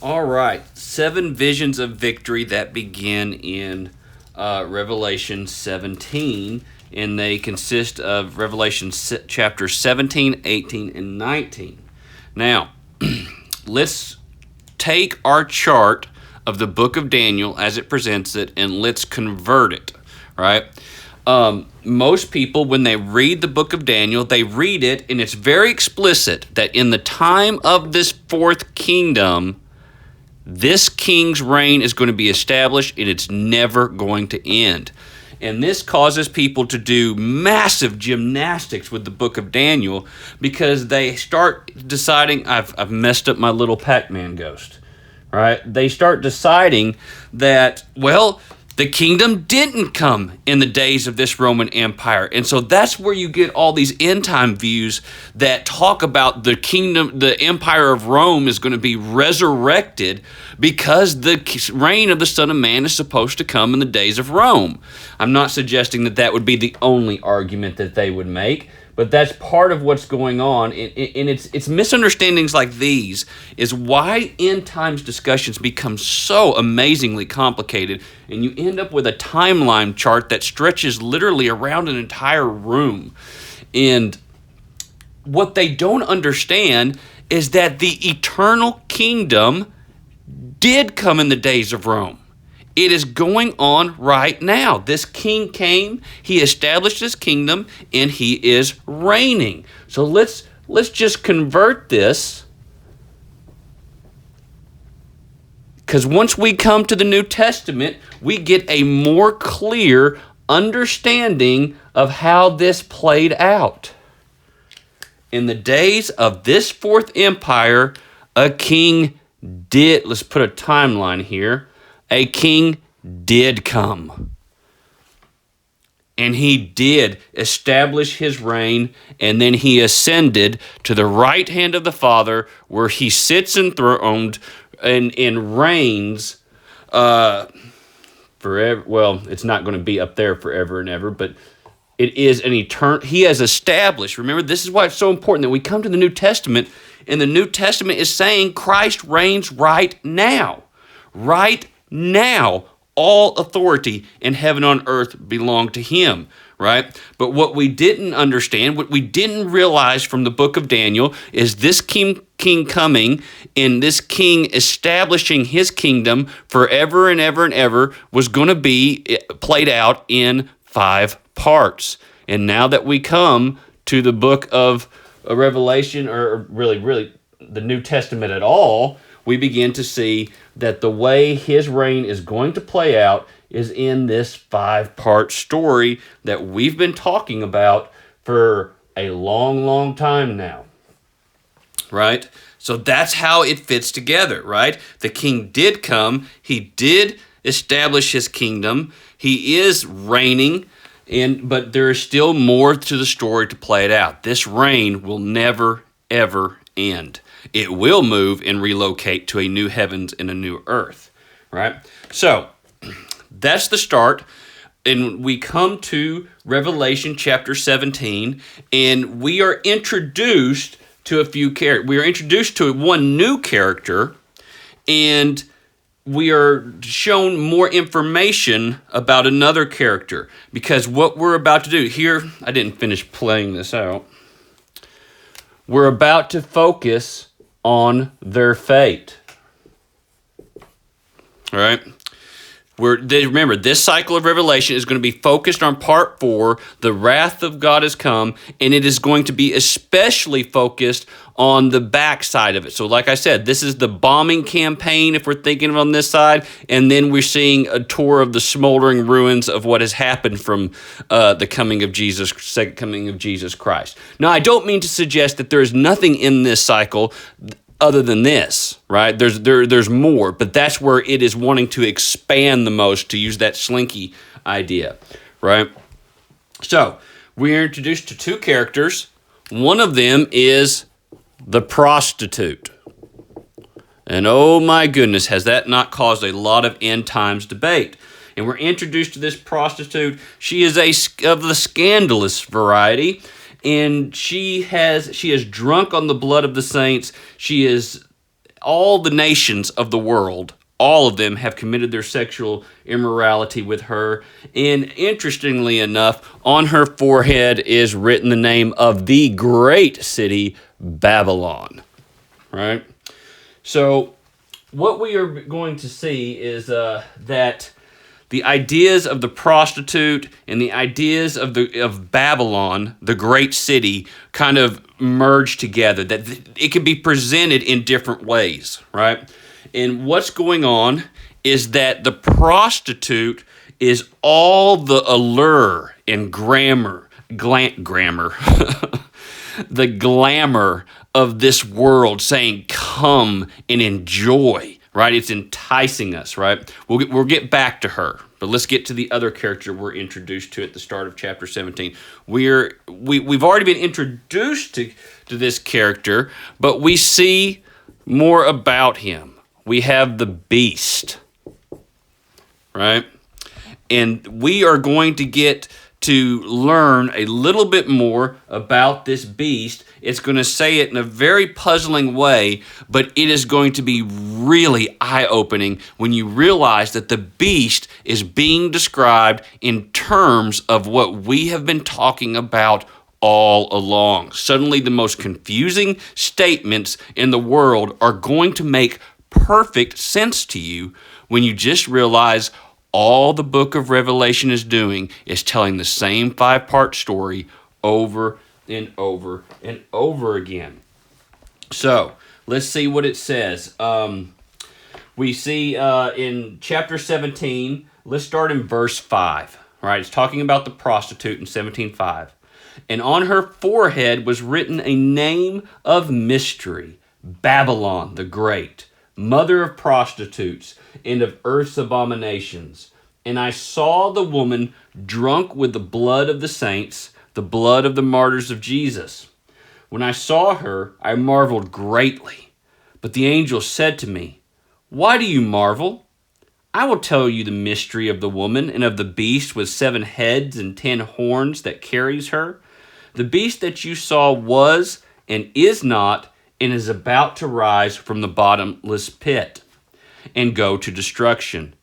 All right, 7 visions of victory that begin in Revelation 17, and they consist of Revelation chapter 17, 18, and 19. Now, let's take our chart of the book of Daniel as it presents it, and let's convert it, right? Most people, when they read the book of Daniel, they read it, and it's very explicit that in the time of this fourth kingdom, this king's reign is going to be established, and it's never going to end. And this causes people to do massive gymnastics with the book of Daniel because they start deciding, I've messed up my little Pac-Man ghost, right? They start deciding that, well, the kingdom didn't come in the days of this Roman Empire. And so that's where you get all these end time views that talk about the kingdom, the empire of Rome is going to be resurrected because the reign of the Son of Man is supposed to come in the days of Rome. I'm not suggesting that that would be the only argument that they would make, but that's part of what's going on, and it's misunderstandings like these is why end times discussions become so amazingly complicated, and you end up with a timeline chart that stretches literally around an entire room. And what they don't understand is that the eternal kingdom did come in the days of Rome. It is going on right now. This king came, he established his kingdom, and he is reigning. So let's just convert this, because once we come to the New Testament, we get a more clear understanding of how this played out. In the days of this fourth empire, a king did, let's put a timeline here, a king did come. And he did establish his reign, and then he ascended to the right hand of the Father, where he sits enthroned and reigns forever. Well, it's not going to be up there forever and ever, but it is an eternal. He has established. Remember, this is why it's so important that we come to the New Testament, and the New Testament is saying Christ reigns right now. Right now, all authority in heaven and on earth belong to him, right? But what we didn't understand, what we didn't realize from the book of Daniel is this king coming and this king establishing his kingdom forever and ever and ever was going to be played out in 5 parts. And now that we come to the book of Revelation, or really the New Testament at all, we begin to see that the way his reign is going to play out is in this 5-part story that we've been talking about for a long, long time now, right? So that's how it fits together, right? The king did come. He did establish his kingdom. He is reigning, but there is still more to the story to play it out. This reign will never, ever end. It will move and relocate to a new heavens and a new earth, right? So that's the start. And we come to Revelation chapter 17, and we are introduced to a few characters. We are introduced to one new character, and we are shown more information about another character. Because what we're about to do here, I didn't finish playing this out. We're about to focus on their fate. All right? Remember, this cycle of Revelation is going to be focused on part 4, the wrath of God has come, and it is going to be especially focused on the backside of it. So like I said, this is the bombing campaign, if we're thinking on this side, and then we're seeing a tour of the smoldering ruins of what has happened from the coming of Jesus, second coming of Jesus Christ. Now, I don't mean to suggest that there is nothing in this cycle other than this, right? There's more, but that's where it is wanting to expand the most, to use that slinky idea, right? So, we are introduced to 2 characters. One of them is the prostitute. And oh my goodness, has that not caused a lot of end times debate? And we're introduced to this prostitute. She is of the scandalous variety, and she is drunk on the blood of the saints. She is all the nations of the world, all of them have committed their sexual immorality with her. And interestingly enough, on her forehead is written the name of the great city, Babylon. Right? So what we are going to see is that the ideas of the prostitute and the ideas of Babylon, the great city, kind of merge together. That it can be presented in different ways, right? And what's going on is that the prostitute is all the allure and grammar, the glamour of this world, saying, "Come and enjoy." Right? It's enticing us, right? We'll get back to her, but let's get to the other character we're introduced to at the start of chapter 17. We've already been introduced to this character, but we see more about him. We have the beast, right? And we are going to get to learn a little bit more about this beast. It's going to say it in a very puzzling way, but it is going to be really eye-opening when you realize that the beast is being described in terms of what we have been talking about all along. Suddenly, the most confusing statements in the world are going to make perfect sense to you when you just realize all the book of Revelation is doing is telling the same 5-part story over and over and over again. So, let's see what it says. We see in chapter 17, let's start in verse 5. All right, it's talking about the prostitute in 17:5. And on her forehead was written a name of mystery, Babylon the Great, mother of prostitutes and of earth's abominations. And I saw the woman drunk with the blood of the saints, the blood of the martyrs of Jesus. When I saw her, I marveled greatly. But the angel said to me, "Why do you marvel? I will tell you the mystery of the woman and of the beast with 7 heads and 10 horns that carries her. The beast that you saw was and is not, and is about to rise from the bottomless pit and go to destruction.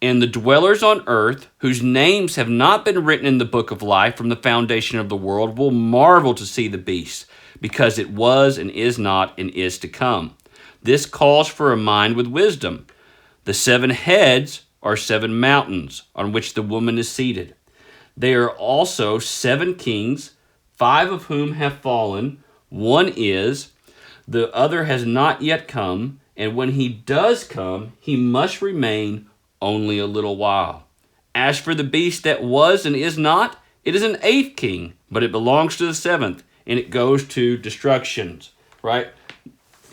And the dwellers on earth, whose names have not been written in the book of life from the foundation of the world, will marvel to see the beast, because it was and is not and is to come. This calls for a mind with wisdom. The 7 heads are 7 mountains on which the woman is seated. They are also 7 kings, 5 of whom have fallen. One is, the other has not yet come, and when he does come, he must remain only a little while. As for the beast that was and is not, it is an 8th king, but it belongs to the 7th, and it goes to destructions." Right?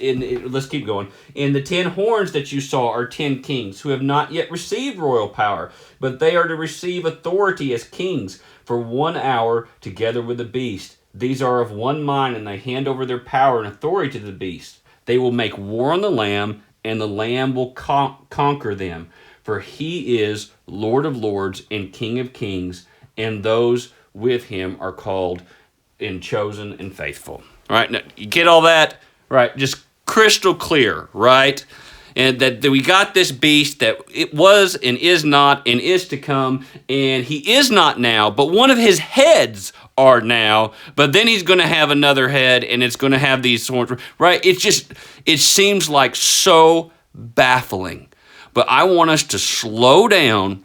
Let's keep going. "And the 10 horns that you saw are 10 kings who have not yet received royal power, but they are to receive authority as kings for 1 hour together with the beast. These are of one mind, and they hand over their power and authority to the beast. They will make war on the Lamb, and the Lamb will conquer them. For he is Lord of lords and King of kings, and those with him are called and chosen and faithful." All right, now, you get all that? Right, just crystal clear, right? And that we got this beast that it was and is not and is to come, and he is not now, but one of his heads are now, but then he's going to have another head, and it's going to have these horns, right? It seems like so baffling. But I want us to slow down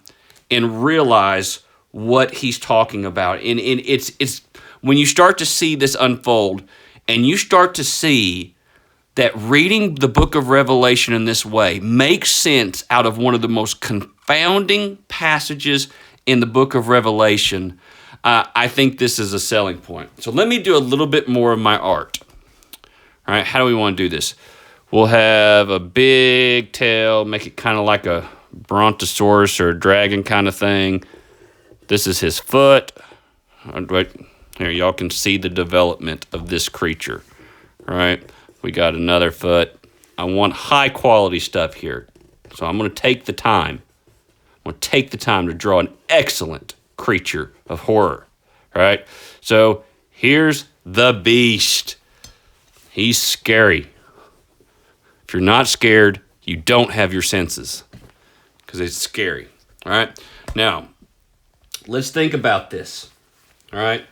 and realize what he's talking about. And it's when you start to see this unfold, and you start to see that reading the book of Revelation in this way makes sense out of one of the most confounding passages in the book of Revelation, I think this is a selling point. So let me do a little bit more of my art. All right, how do we want to do this? We'll have a big tail, make it kind of like a brontosaurus or a dragon kind of thing. This is his foot. Right here, y'all can see the development of this creature. All right, we got another foot. I want high quality stuff here. So I'm going to take the time. I'm going to take the time to draw an excellent creature of horror. All right, so here's the beast. He's scary. If you're not scared, you don't have your senses, because it's scary. All right? Now, let's think about this. All right?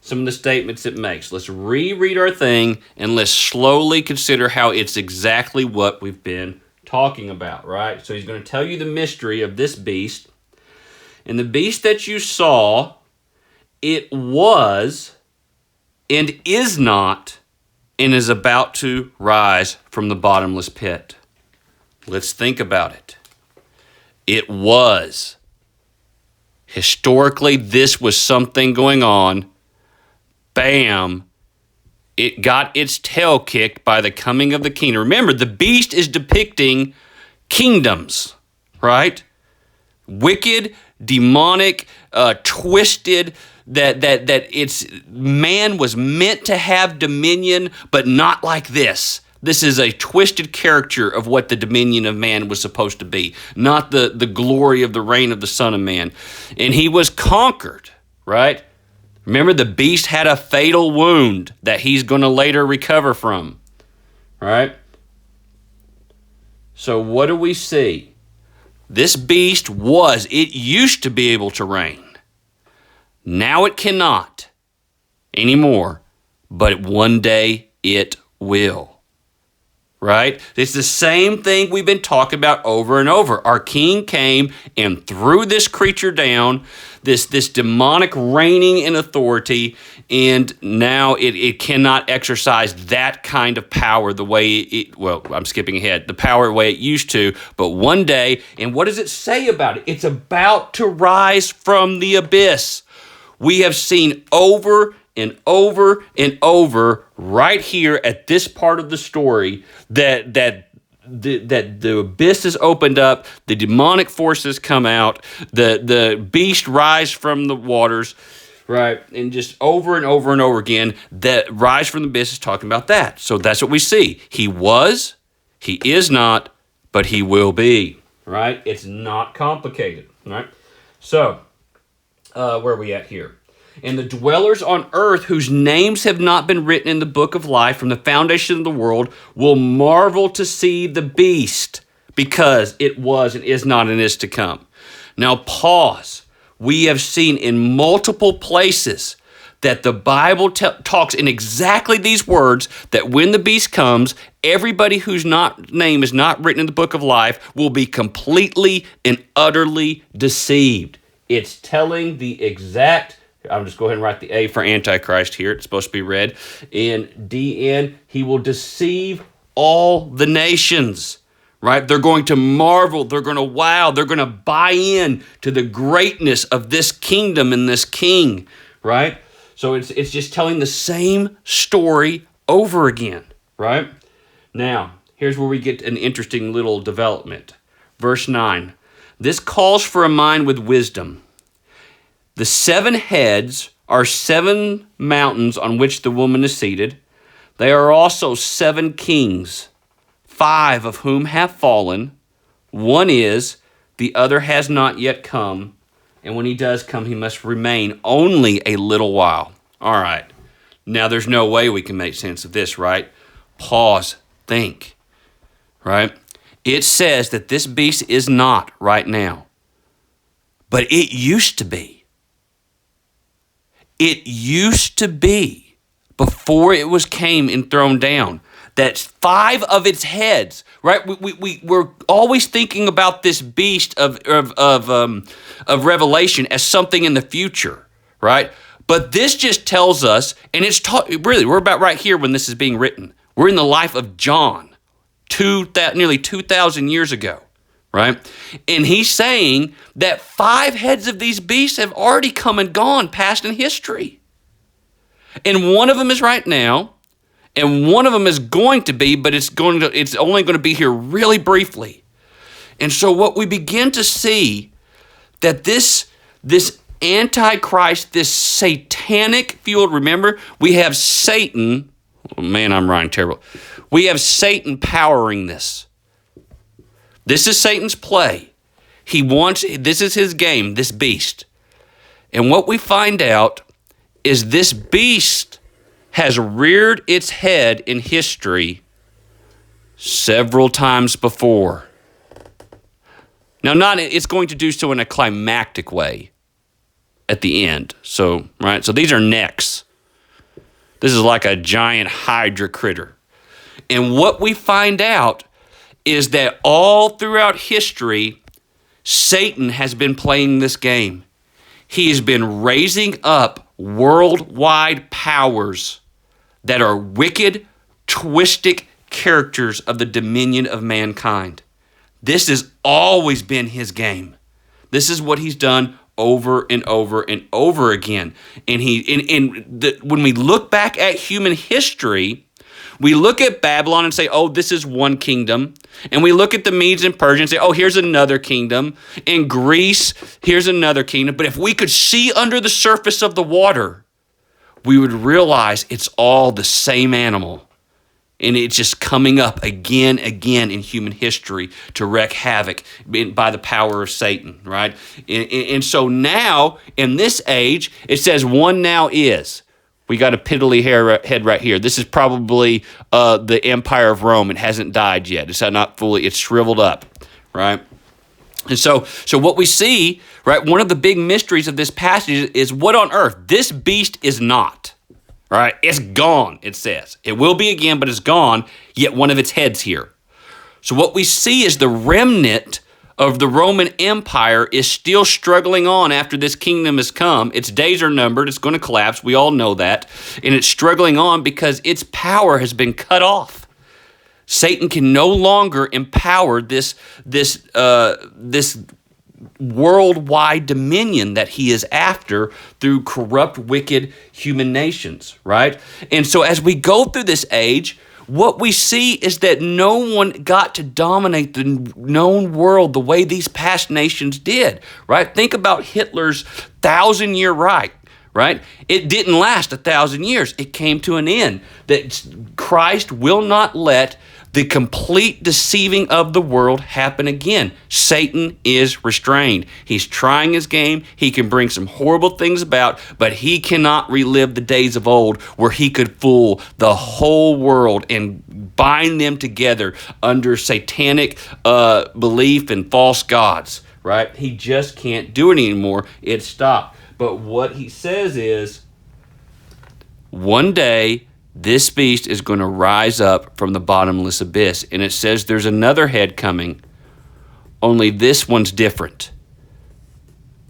Some of the statements it makes. Let's reread our thing, and let's slowly consider how it's exactly what we've been talking about, right? So he's going to tell you the mystery of this beast. And the beast that you saw, it was and is not and is about to rise from the bottomless pit. Let's think about it. It was. Historically, this was something going on. Bam. It got its tail kicked by the coming of the king. Remember, the beast is depicting kingdoms, right? Wicked, demonic, twisted, that it's man was meant to have dominion, but not like this. This is a twisted caricature of what the dominion of man was supposed to be, not the glory of the reign of the Son of Man. And he was conquered, right? Remember, the beast had a fatal wound that he's going to later recover from, right? So what do we see? This beast it used to be able to reign. Now it cannot anymore, but one day it will. Right? It's the same thing we've been talking about over and over. Our king came and threw this creature down, this demonic reigning in authority, and now it cannot exercise that kind of power the way I'm skipping ahead, the power the way it used to, but one day, and what does it say about it? It's about to rise from the abyss. We have seen over and over and over right here at this part of the story that the abyss is opened up, the demonic forces come out, the beast rise from the waters, right? And just over and over and over again, that rise from the abyss is talking about that. So that's what we see. He was, he is not, but he will be, right? It's not complicated, right? So, where are we at here? And the dwellers on earth whose names have not been written in the book of life from the foundation of the world will marvel to see the beast, because it was and is not and is to come. Now pause. We have seen in multiple places that the Bible talks in exactly these words, that when the beast comes, everybody whose name is not written in the book of life will be completely and utterly deceived. It's telling the exact. I'm just go ahead and write the A for Antichrist here. It's supposed to be red. And DN, he will deceive all the nations, right? They're going to marvel. They're going to wow. They're going to buy in to the greatness of this kingdom and this king, right? So it's just telling the same story over again, right? Now, here's where we get an interesting little development. Verse 9. This calls for a mind with wisdom. The 7 heads are 7 mountains on which the woman is seated. They are also 7 kings, 5 of whom have fallen. One is, the other has not yet come. And when he does come, he must remain only a little while. All right. Now, there's no way we can make sense of this, right? Pause. Think. Right? It says that this beast is not right now. But it used to be. It used to be, before it was came and thrown down, that 5 of its heads, right? We're always thinking about this beast of Revelation as something in the future, right? But this just tells us, and it's really, we're about right here when this is being written. We're in the life of John, nearly 2,000 years ago, right? And he's saying that 5 heads of these beasts have already come and gone, past in history. And one of them is right now, and one of them is going to be, but it's only going to be here really briefly. And so what we begin to see, that this Antichrist, this satanic fueled, remember, we have Satan, oh man, I'm writing terrible. We have Satan powering this. This is Satan's play. This is his game, this beast. And what we find out is this beast has reared its head in history several times before. Now, it's going to do so in a climactic way at the end. So these are necks. This is like a giant hydra critter. And what we find out is that all throughout history, Satan has been playing this game. He has been raising up worldwide powers that are wicked, twisted characters of the dominion of mankind. This has always been his game. This is what he's done over and over and over again. And when we look back at human history, we look at Babylon and say, oh, this is one kingdom. And we look at the Medes and Persians and say, oh, here's another kingdom. In Greece, here's another kingdom. But if we could see under the surface of the water, we would realize it's all the same animal. And it's just coming up again in human history to wreak havoc by the power of Satan, right? And so now, in this age, it says one now is. We got a piddly head right here. This is probably the Empire of Rome. It hasn't died yet. It's not fully, it's shriveled up, right? And so what we see, right, one of the big mysteries of this passage is what on earth? This beast is not. All right, it's gone, it says. It will be again, but it's gone, yet one of its heads here. So what we see is the remnant of the Roman Empire is still struggling on after this kingdom has come. Its days are numbered. It's going to collapse. We all know that. And it's struggling on because its power has been cut off. Satan can no longer empower this worldwide dominion that he is after through corrupt, wicked human nations, right? And so as we go through this age, what we see is that no one got to dominate the known world the way these past nations did, right? Think about Hitler's 1,000-year Reich, right? It didn't last 1,000 years. It came to an end. That Christ will not let the complete deceiving of the world happen again. Satan is restrained. He's trying his game. He can bring some horrible things about, but he cannot relive the days of old where he could fool the whole world and bind them together under satanic belief and false gods, right? He just can't do it anymore. It stopped. But what he says is, one day, this beast is going to rise up from the bottomless abyss. And it says there's another head coming, only this one's different.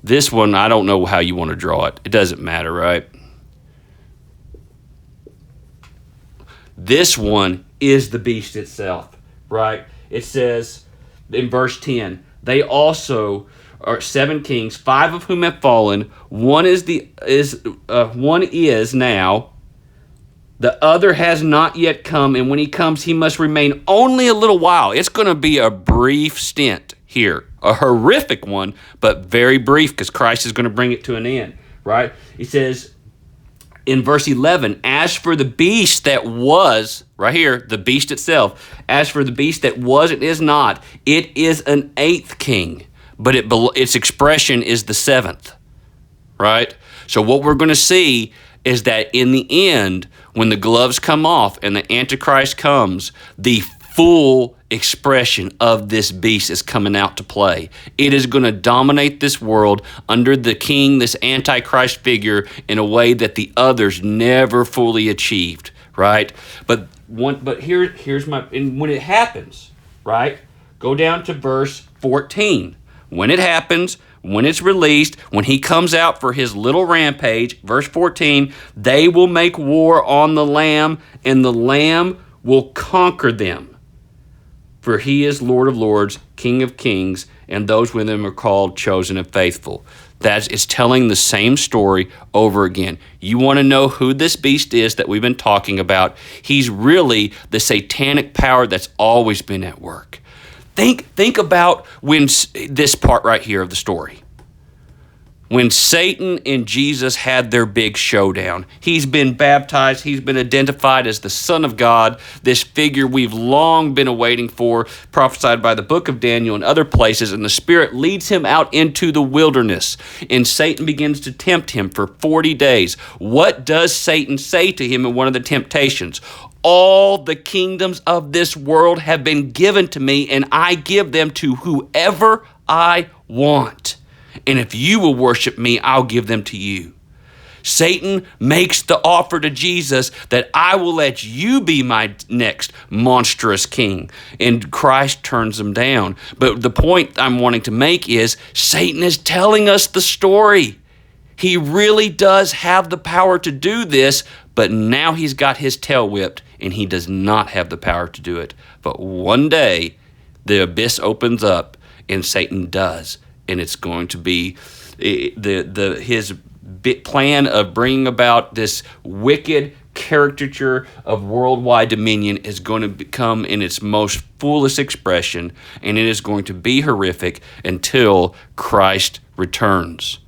This one, I don't know how you want to draw it. It doesn't matter, right? This one is the beast itself, right? It says in verse 10, they also are 7 kings, 5 of whom have fallen. One is now. The other has not yet come, and when he comes, he must remain only a little while. It's going to be a brief stint here, a horrific one, but very brief because Christ is going to bring it to an end, right? He says in verse 11, as for the beast that was, right here, the beast itself, as for the beast that was and is not, it is an 8th king, but its expression is the 7th, right? So what we're going to see is that in the end, when the gloves come off and the Antichrist comes, the full expression of this beast is coming out to play. It is going to dominate this world under the king, this Antichrist figure, in a way that the others never fully achieved, right? But here's my, and when it happens, right? Go down to verse 14. When it happens, when it's released, when he comes out for his little rampage, verse 14, they will make war on the Lamb, and the Lamb will conquer them. For he is Lord of lords, King of kings, and those with him are called, chosen, and faithful. That is telling the same story over again. You want to know who this beast is that we've been talking about? He's really the satanic power that's always been at work. Think about when this part right here of the story. When Satan and Jesus had their big showdown. He's been baptized. He's been identified as the Son of God, this figure we've long been awaiting for, prophesied by the book of Daniel and other places, and the Spirit leads him out into the wilderness, and Satan begins to tempt him for 40 days. What does Satan say to him in one of the temptations? all the kingdoms of this world have been given to me, and I give them to whoever I want. And if you will worship me, I'll give them to you. Satan makes the offer to Jesus that I will let you be my next monstrous king. And Christ turns him down. But the point I'm wanting to make is Satan is telling us the story. He really does have the power to do this, but now he's got his tail whipped and he does not have the power to do it. But one day the abyss opens up and Satan does. And it's going to be his plan of bringing about this wicked caricature of worldwide dominion is going to become in its most fullest expression, and it is going to be horrific until Christ returns.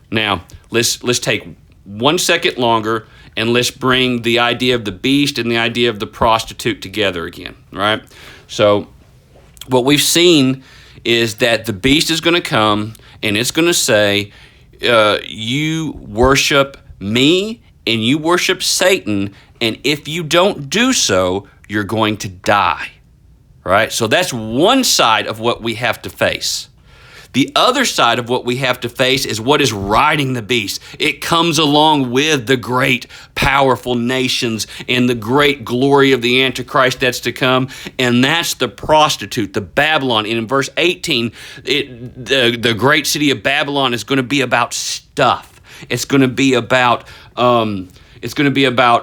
Now, let's take 1 second longer and let's bring the idea of the beast and the idea of the prostitute together again, right? So what we've seen is that the beast is going to come and it's going to say, you worship me and you worship Satan, and if you don't do so, you're going to die, right? So that's one side of what we have to face. The other side of what we have to face is what is riding the beast. It comes along with the great, powerful nations and the great glory of the Antichrist that's to come, and that's the prostitute, the Babylon. And in verse 18, the great city of Babylon is going to be about stuff. It's going to be about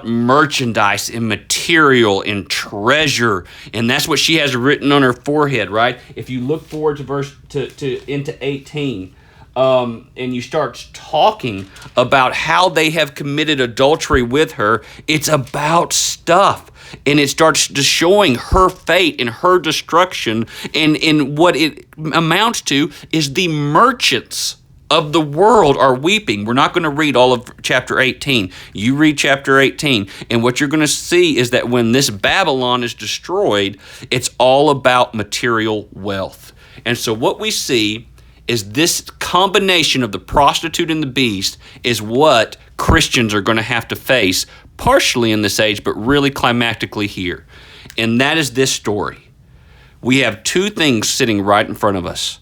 merchandise and material and treasure, and that's what she has written on her forehead, right? If you look forward to into 18, and you start talking about how they have committed adultery with her, it's about stuff. And it starts to showing her fate and her destruction, and what it amounts to is the merchants of the world are weeping. We're not going to read all of chapter 18. You read chapter 18, and what you're going to see is that when this Babylon is destroyed, it's all about material wealth. And so what we see is this combination of the prostitute and the beast is what Christians are going to have to face, partially in this age, but really climactically here. And that is this story. We have two things sitting right in front of us.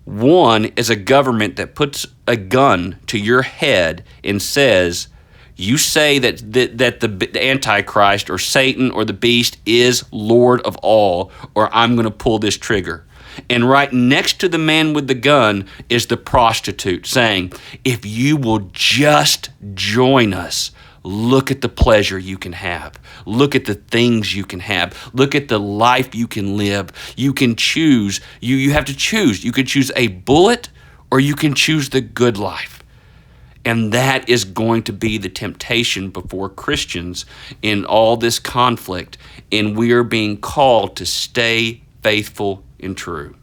One is a government that puts a gun to your head and says, you say that the Antichrist or Satan or the beast is Lord of all, or I'm going to pull this trigger. And right next to the man with the gun is the prostitute saying, if you will just join us, look at the pleasure you can have. Look at the things you can have. Look at the life you can live. You can choose. You have to choose. You can choose a bullet or you can choose the good life. And that is going to be the temptation before Christians in all this conflict. And we are being called to stay faithful and true.